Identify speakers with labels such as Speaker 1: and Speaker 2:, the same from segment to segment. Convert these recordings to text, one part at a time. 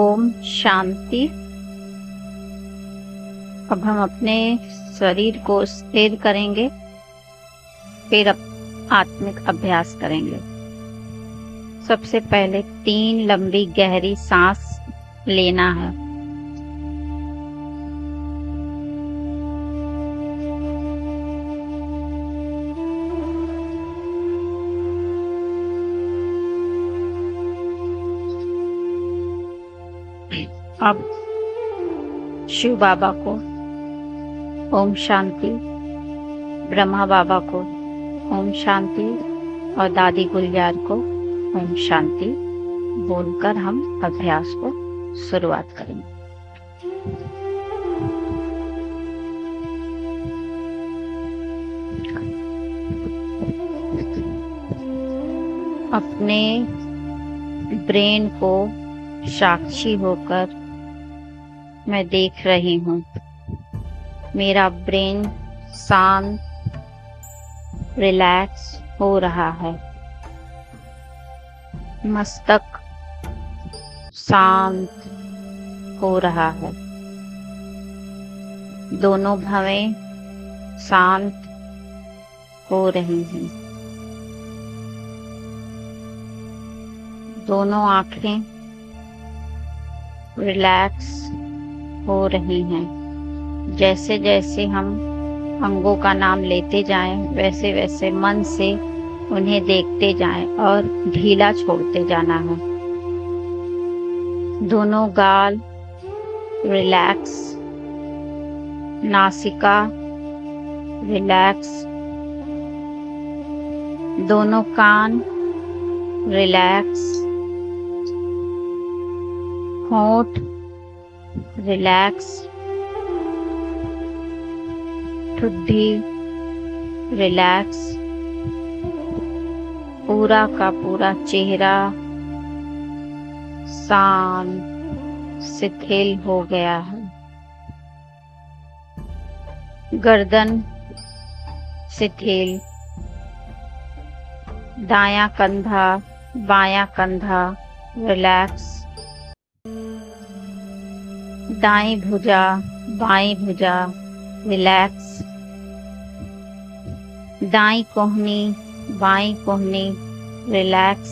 Speaker 1: ओम शांति। अब हम अपने शरीर को स्थिर करेंगे, फिर आत्मिक अभ्यास करेंगे। सबसे पहले 3 लंबी गहरी सांस लेना है। अब शिव बाबा को ओम शांति, ब्रह्मा बाबा को ओम शांति और दादी गुलजार को ओम शांति बोलकर हम अभ्यास को शुरुआत करेंगे। अपने ब्रेन को साक्षी होकर मैं देख रही हूँ। मेरा ब्रेन शांत, रिलैक्स हो रहा है। मस्तक शांत हो रहा है। दोनों भवें शांत हो रही हैं। दोनों आँखें रिलैक्स हो रही हैं। जैसे जैसे हम अंगों का नाम लेते जाएं, वैसे वैसे मन से उन्हें देखते जाएं और ढीला छोड़ते जाना है। दोनों गाल रिलैक्स, नासिका रिलैक्स, दोनों कान रिलैक्स, होंठ रिलैक्स, ठुड्डी रिलैक्स, पूरा का पूरा चेहरा शांत शिथिल हो गया है। गर्दन शिथिल, दायां कंधा बायां कंधा रिलैक्स, दाईं भुजा बाईं भुजा रिलैक्स, दाईं कोहनी बाईं कोहनी रिलैक्स,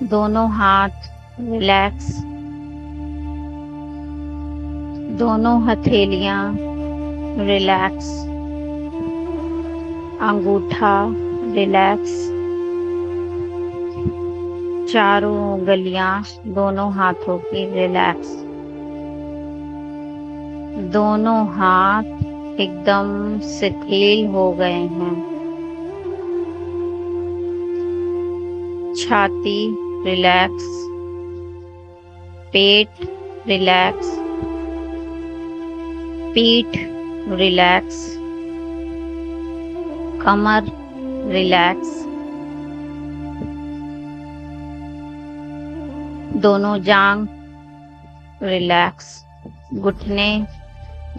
Speaker 1: दोनों हाथ रिलैक्स, दोनों हथेलियां रिलैक्स, अंगूठा रिलैक्स, चारों उंगलियां दोनों हाथों की रिलैक्स। दोनों हाथ एकदम शिथिल हो गए हैं। छाती रिलैक्स, पेट रिलैक्स, पीठ रिलैक्स, कमर रिलैक्स, दोनों जांघ रिलैक्स, घुटने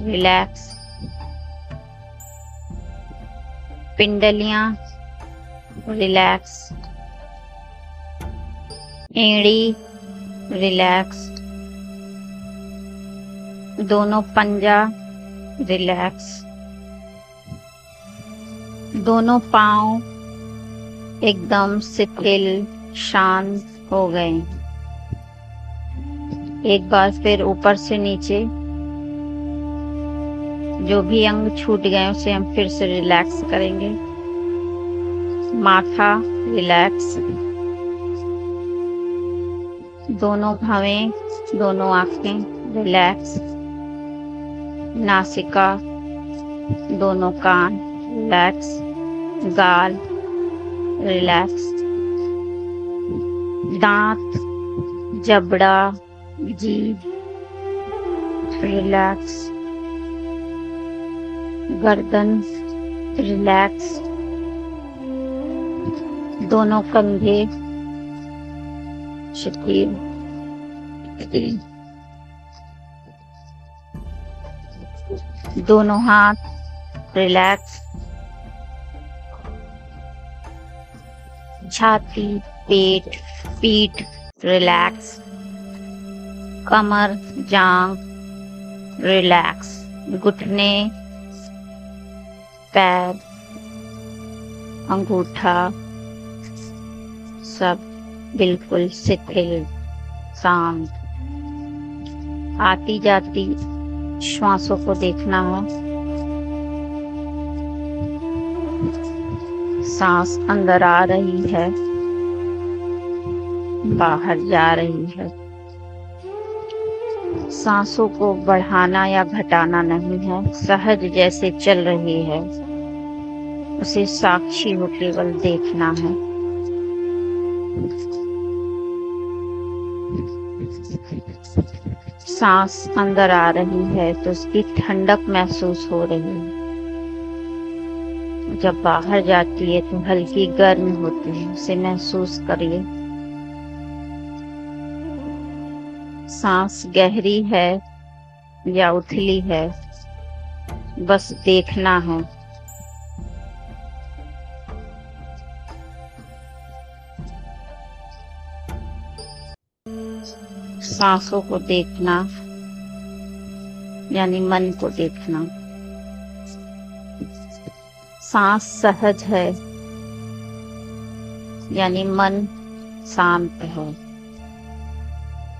Speaker 1: रिलैक्स, पिंडलियां रिलैक्स, एड़ी रिलैक्स, दोनों पंजा रिलैक्स, दोनों पांव एकदम शिथिल शांत हो गए। एक बार फिर ऊपर से नीचे जो भी अंग छूट गए उसे हम फिर से रिलैक्स करेंगे। माथा रिलैक्स, दोनों भवें दोनों आंखें रिलैक्स, नासिका दोनों कान रिलैक्स, गाल रिलैक्स, दांत जबड़ा जीभ रिलैक्स, गर्दन रिलैक्स, दोनों कंधे शिथिल, दोनों हाथ रिलैक्स, छाती पेट पीठ रिलैक्स, कमर जांघ रिलैक्स, घुटने, पैर, अंगूठा सब बिल्कुल शिथिल, शांत। आती जाती श्वासों को देखना है। सांस अंदर आ रही है, बाहर जा रही है। सांसों को बढ़ाना या घटाना नहीं है, सहज जैसे चल रही है उसे साक्षी हो केवल देखना है। सांस अंदर आ रही है तो उसकी ठंडक महसूस हो रही है। जब बाहर जाती है तो हल्की गर्म होती है, उसे महसूस करिए। सांस गहरी है या उथली है, बस देखना है। सांसों को देखना यानी मन को देखना। सांस सहज है यानी मन शांत है।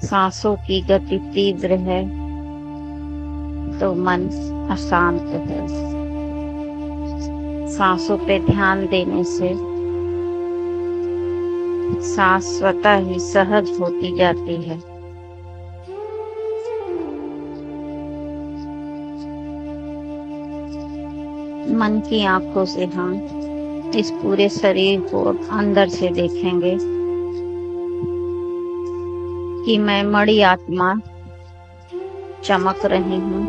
Speaker 1: सांसों की गति तीव्र है तो मन अशांत है। सांसों पे ध्यान देने से सांस स्वतः ही सहज होती जाती है। मन की आंखों से हम इस पूरे शरीर को अंदर से देखेंगे कि मैं मणि आत्मा चमक रही हूँ।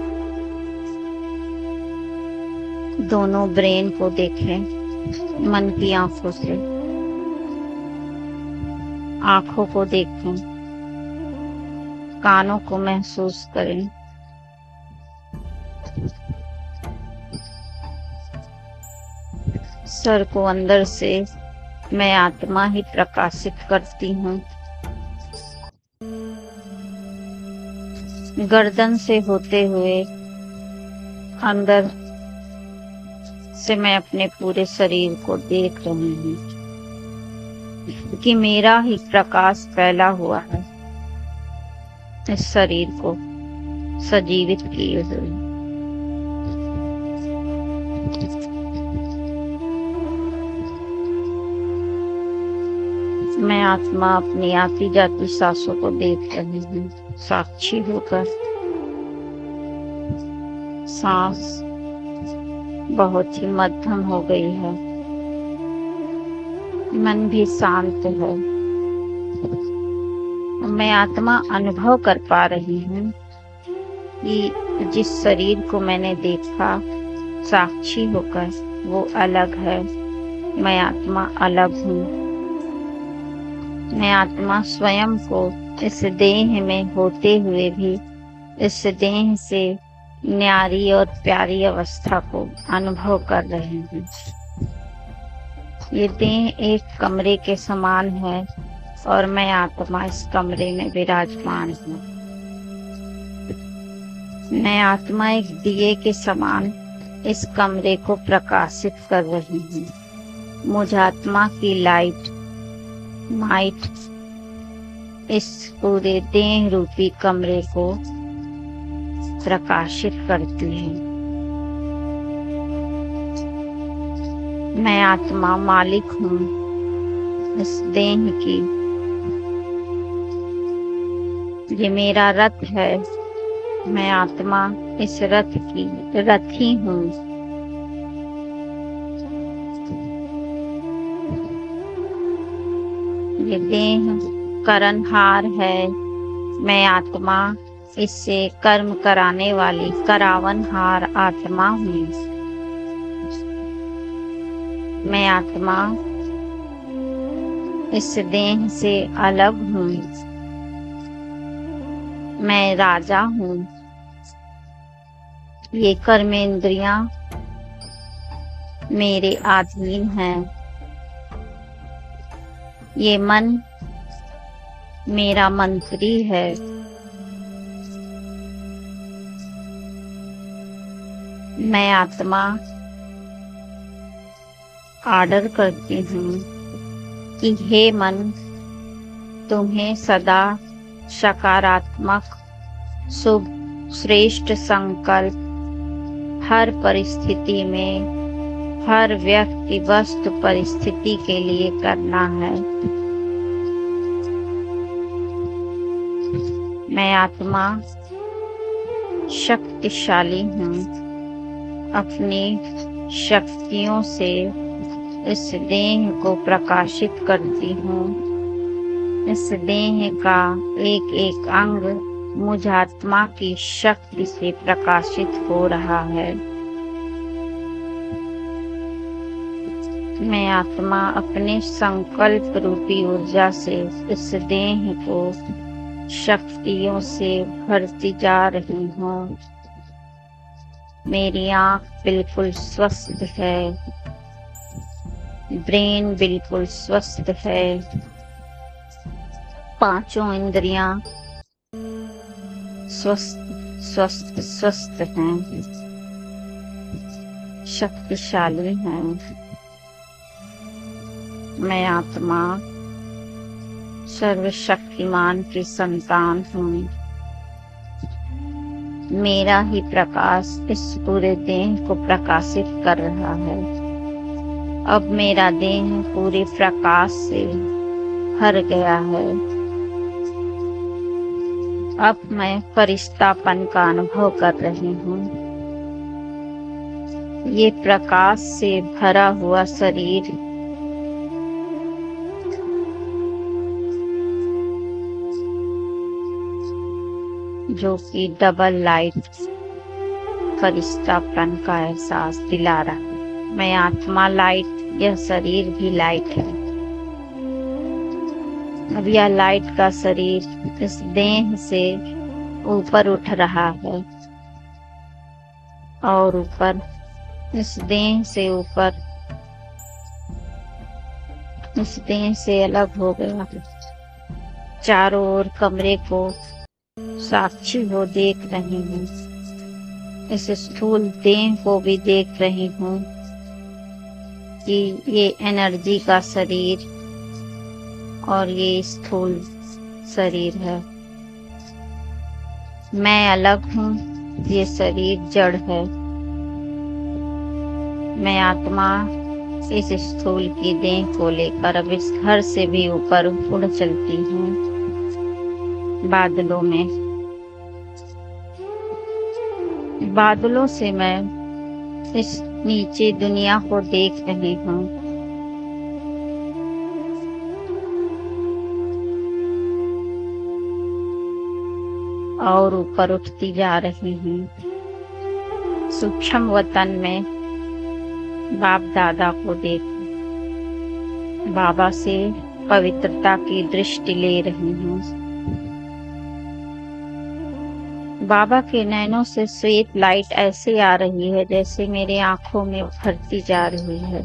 Speaker 1: दोनों ब्रेन को देखें मन की आंखों से। आंखों को देखें, कानों को महसूस करें, सर को अंदर से मैं आत्मा ही प्रकाशित करती हूँ। गर्दन से होते हुए अंदर से मैं अपने पूरे शरीर को देख रही हूँ कि मेरा ही प्रकाश फैला हुआ है इस शरीर को सजीवित किए हुए। मैं आत्मा अपनी आती जाती सांसों को देख रही हूँ साक्षी होकर। सांस बहुत ही मध्यम हो गई है, मन भी शांत है। मैं आत्मा अनुभव कर पा रही हूँ कि जिस शरीर को मैंने देखा साक्षी होकर वो अलग है, मैं आत्मा अलग हूँ। मैं आत्मा स्वयं को इस देह में होते हुए भी इस देह से न्यारी और प्यारी अवस्था को अनुभव कर रही हूँ। ये देह एक कमरे के समान है और मैं आत्मा इस कमरे में विराजमान हूँ। मैं आत्मा एक दिए के समान इस कमरे को प्रकाशित कर रही हूँ। मुझ आत्मा की लाइट इस पूरे देह रूपी कमरे को प्रकाशित करती है। मैं आत्मा मालिक हूँ इस देह की। ये मेरा रथ है, मैं आत्मा इस रथ की रथी हूँ। ये देह कर्णहार है, मैं आत्मा इससे कर्म कराने वाली करावनहार आत्मा हूँ। मैं आत्मा इस देह से अलग हूँ। मैं राजा हूँ। ये कर्मेंद्रियां मेरे अधीन हैं। ये मन मेरा मंत्री है। मैं आत्मा आर्डर करती हूँ कि हे मन, तुम्हें सदा सकारात्मक, शुभ, श्रेष्ठ संकल्प हर परिस्थिति में, हर व्यक्ति वस्तु परिस्थिति के लिए करना है। मैं आत्मा शक्तिशाली हूँ। अपनी शक्तियों से इस देह को प्रकाशित करती हूँ। इस देह का एक एक अंग मुझ आत्मा की शक्ति से प्रकाशित हो रहा है। मैं आत्मा अपने संकल्प रूपी ऊर्जा से इस देह को शक्तियों से भरती जा रही हूँ। मेरी आँख बिल्कुल स्वस्थ है। ब्रेन बिल्कुल स्वस्थ है। पांचों इंद्रियां स्वस्थ स्वस्थ हैं, शक्तिशाली हैं। मैं आत्मा सर्वशक्तिमान की संतान हूँ। मेरा ही प्रकाश इस पूरे देह को प्रकाशित कर रहा है। अब मेरा देह पूरे प्रकाश से भर गया है। अब मैं फरिश्तापन का अनुभव कर रही हूँ। ये प्रकाश से भरा हुआ शरीर जो कि डबल लाइट फरिश्तापन का एहसास दिला रहा है। मैं आत्मा लाइट, यह शरीर भी लाइट है। अब यह लाइट का शरीर इस देह से ऊपर उठ रहा है और ऊपर इस देह से ऊपर इस देह से अलग हो गया। चारों ओर कमरे को साक्षी हो देख रही हूँ। इस स्थूल देह को भी देख रही हूँ कि ये एनर्जी का शरीर और ये स्थूल शरीर है। मैं अलग हूँ, ये शरीर जड़ है। मैं आत्मा इस स्थूल की देह को लेकर अब इस घर से भी ऊपर उड़ चलती हूँ। बादलों से मैं इस नीचे दुनिया को देख रही हूँ। और ऊपर उठती जा रही हूँ। सूक्ष्म वतन में बाप दादा को देख बाबा से पवित्रता की दृष्टि ले रही हूँ। बाबा के नैनों से श्वेत लाइट ऐसे आ रही है जैसे मेरी आंखों में भरती जा रही है।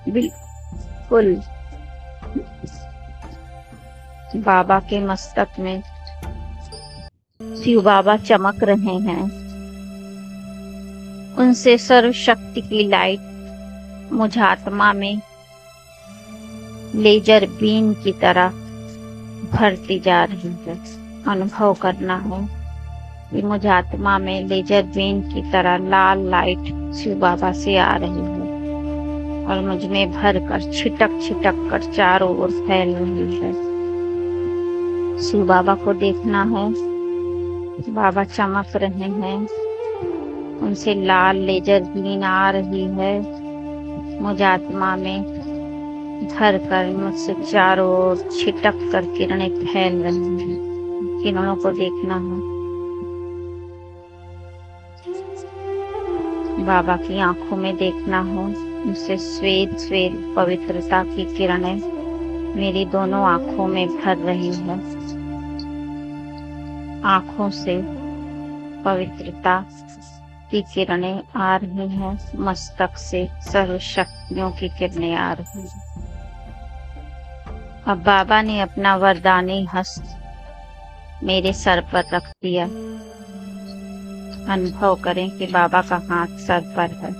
Speaker 1: बिल्कुल बाबा के मस्तक में शिव बाबा चमक रहे हैं। उनसे सर्वशक्ति की लाइट मुझ आत्मा में लेजर बीम की तरह भरती जा रही है। अनुभव करना है कि मुझ आत्मा में लेजर बीम की तरह लाल लाइट शिव बाबा से आ रही है और मुझ में भर कर छिटक छिटक कर चारों ओर फैल रही है। शिव बाबा को देखना है। बाबा चमक रहे हैं। उनसे लाल लेजर बीम आ रही है। मुझ आत्मा में भर कर मुझसे चारों ओर छिटक कर किरणें फैल रही हैं। किरणों को देखना है। बाबा की आंखों में देखना हो। उनसे श्वेत श्वेत पवित्रता की किरणें मेरी दोनों आंखों में भर रही है। आंखों से पवित्रता की किरणें आ रही हैं। मस्तक से सर्व शक्तियों की किरणें आ रही हैं। अब बाबा ने अपना वरदानी हस्त मेरे सर पर रख दिया। अनुभव करें कि बाबा का हाथ सर पर है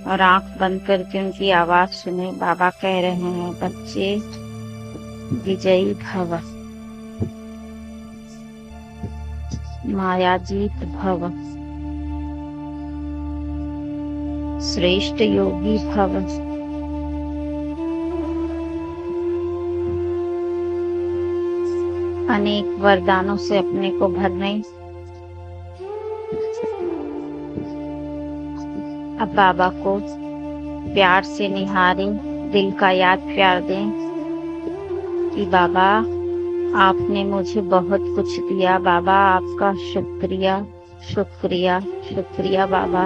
Speaker 1: और आंख बंद करके उनकी आवाज सुने। बाबा कह रहे हैं, बच्चे विजयी भव, मायाजीत भव, श्रेष्ठ योगी भव, अनेक वरदानों से अपने को भरने। अब बाबा को प्यार से निहारे, दिल का याद प्यार दें कि बाबा आपने मुझे बहुत कुछ दिया। बाबा आपका शुक्रिया, शुक्रिया, शुक्रिया बाबा।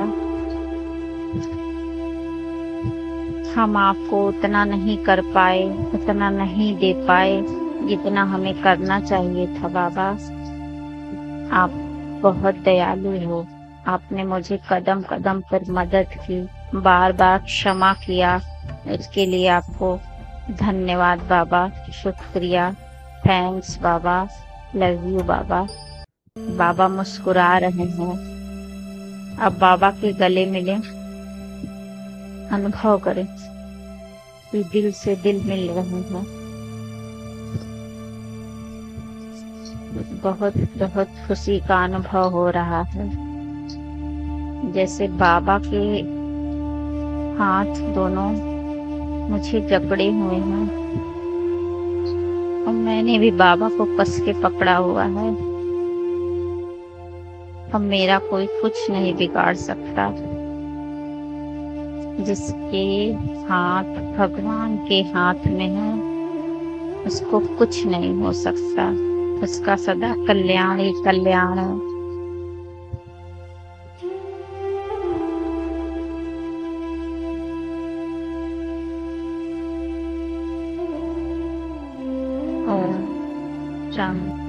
Speaker 1: हम आपको उतना नहीं कर पाए, उतना नहीं दे पाए जितना हमें करना चाहिए था बाबा। आप बहुत दयालु हो। आपने मुझे कदम कदम पर मदद की, बार बार क्षमा किया। इसके लिए आपको धन्यवाद बाबा, शुक्रिया, थैंक्स बाबा, लव यू बाबा। बाबा मुस्कुरा रहे हैं। अब बाबा के गले मिले, अनुभव करें कि दिल से दिल मिल रहे हैं। बहुत बहुत खुशी का अनुभव हो रहा है, जैसे बाबा के हाथ दोनों मुझे जकड़े हुए हैं और मैंने भी बाबा को कस के पकड़ा हुआ है। अब मेरा कोई कुछ नहीं बिगाड़ सकता। जिसके हाथ भगवान के हाथ में है, उसको कुछ नहीं हो सकता। उसका सदा कल्याण ही कल्याण है। ओम शांति।